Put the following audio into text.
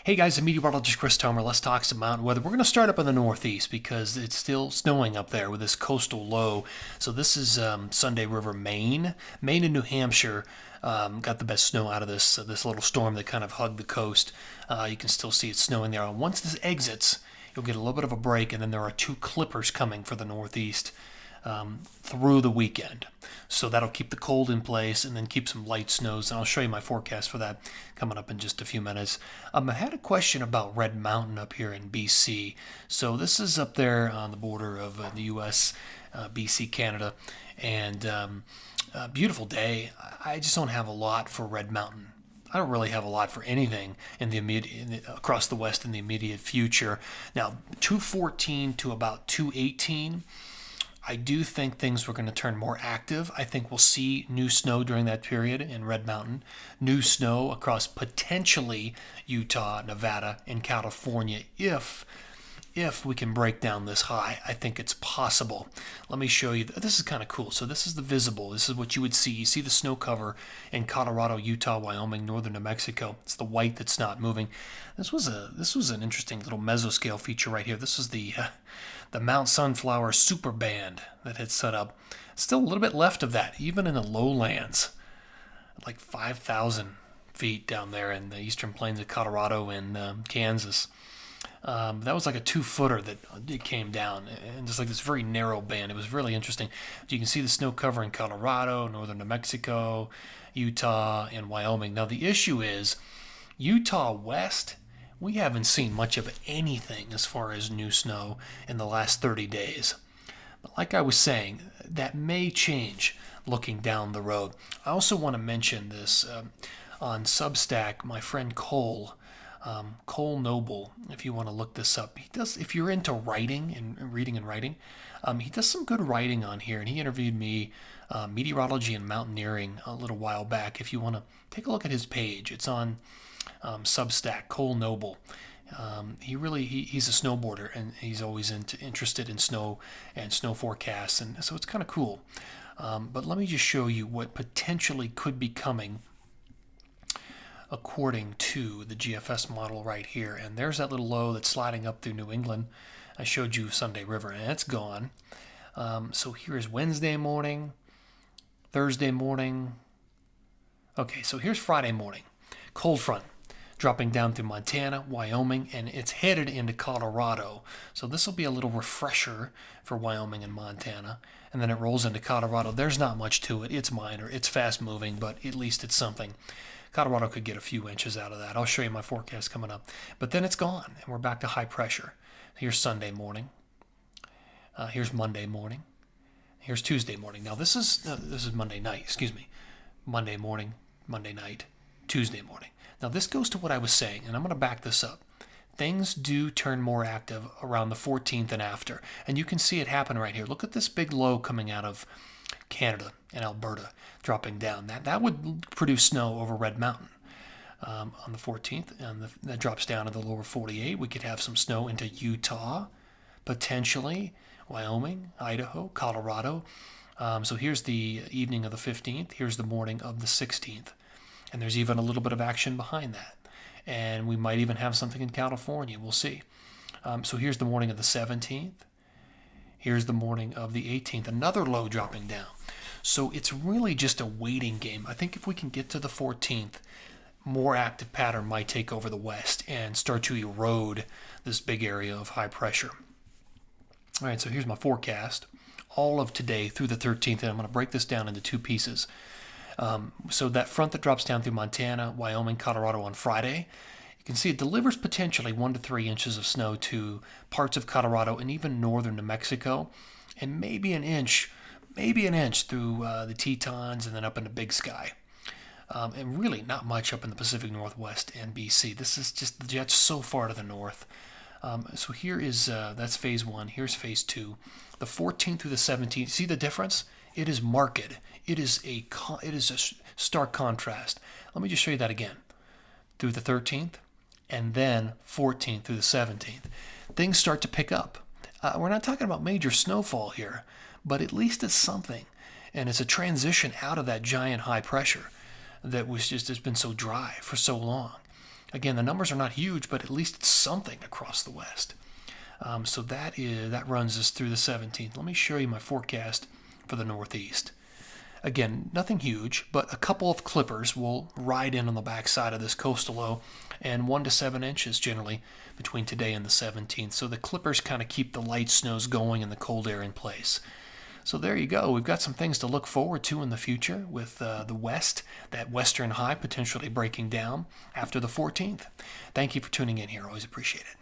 Hey guys, the meteorologist Chris Tomer. Let's talk some mountain weather. We're going to start up in the northeast because it's still snowing up there with this coastal low. So this is Sunday River, Maine. Maine and New Hampshire got the best snow out of this little storm that kind of hugged the coast. You can still see it snowing there. Once this exits, you'll get a little bit of a break, and then there are two clippers coming for the northeast through the weekend. So that'll keep the cold in place and then keep some light snows. And I'll show you my forecast for that coming up in just a few minutes. I had a question about Red Mountain up here in BC. So this is up there on the border of the U.S., BC, Canada. And beautiful day. I just don't have a lot for Red Mountain. I don't really have a lot for anything in the immediate across the west in the immediate future. Now, 214 to about 218. I do think things were going to turn more active. I think we'll see new snow during that period in Red Mountain. New snow across potentially Utah, Nevada, and California if we can break down this high. I think it's possible. Let me show you. This is kind of cool. So this is the visible. This is what you would see. You see the snow cover in Colorado, Utah, Wyoming, northern New Mexico. It's the white that's not moving. This was an interesting little mesoscale feature right here. This is the Mount Sunflower Super Band that had set up. Still a little bit left of that, even in the lowlands, like 5,000 feet down there in the eastern plains of Colorado and Kansas. That was like a 2-footer that it came down, and just like this very narrow band. It was really interesting. You can see the snow cover in Colorado, northern New Mexico, Utah, and Wyoming. Now the issue is Utah west. We haven't seen much of anything as far as new snow in the last 30 days. But like I was saying, that may change looking down the road. I also want to mention this on Substack. My friend Cole Noble, if you want to look this up, he does. If you're into writing and reading and writing, he does some good writing on here. And he interviewed me, meteorology and mountaineering, a little while back. If you want to take a look at his page, it's on Substack. Cole Noble. He's a snowboarder, and he's always interested in snow and snow forecasts, and so it's kind of cool. But let me just show you what potentially could be coming according to the GFS model right here. And there's that little low that's sliding up through New England. I showed you Sunday River, and it's gone. So here's Wednesday morning, Thursday morning. Okay, so here's Friday morning. Cold front dropping down through Montana, Wyoming, and it's headed into Colorado. So this will be a little refresher for Wyoming and Montana. And then it rolls into Colorado. There's not much to it. It's minor. It's fast moving, but at least it's something. Colorado could get a few inches out of that. I'll show you my forecast coming up. But then it's gone, and we're back to high pressure. Here's Sunday morning. Here's Monday morning. Here's Tuesday morning. Now this is Monday night. Excuse me. Monday morning, Monday night, Tuesday morning. Now this goes to what I was saying, and I'm going to back this up. Things do turn more active around the 14th and after, and you can see it happen right here. Look at this big low coming out of Canada and Alberta dropping down. That would produce snow over Red Mountain on the 14th, and that drops down to the lower 48. We could have some snow into Utah, potentially Wyoming, Idaho, Colorado. So here's the evening of the 15th. Here's the morning of the 16th. And there's even a little bit of action behind that. And we might even have something in California. We'll see. So here's the morning of the 17th. Here's the morning of the 18th. Another low dropping down. So it's really just a waiting game. I think if we can get to the 14th, more active pattern might take over the west and start to erode this big area of high pressure. All right, so here's my forecast. All of today through the 13th, and I'm going to break this down into two pieces. So that front that drops down through Montana, Wyoming, Colorado on Friday, you can see it delivers potentially 1 to 3 inches of snow to parts of Colorado and even northern New Mexico, and maybe an inch through the Tetons and then up into Big Sky. And really not much up in the Pacific Northwest and BC. This is just the jets so far to the north. So here is, that's phase 1. Here's phase 2. The 14th through the 17th, see the difference? It is marked. It is a stark contrast. Let me just show you that again. Through the 13th, and then 14th through the 17th. Things start to pick up. We're not talking about major snowfall here, but at least it's something. And it's a transition out of that giant high pressure that has been so dry for so long. Again, the numbers are not huge, but at least it's something across the west. So that runs us through the 17th. Let me show you my forecast for the northeast. Again, nothing huge, but a couple of clippers will ride in on the backside of this coastal low, and 1 to 7 inches generally between today and the 17th. So the clippers kind of keep the light snows going and the cold air in place. So there you go. We've got some things to look forward to in the future with the west, that western high potentially breaking down after the 14th. Thank you for tuning in here. Always appreciate it.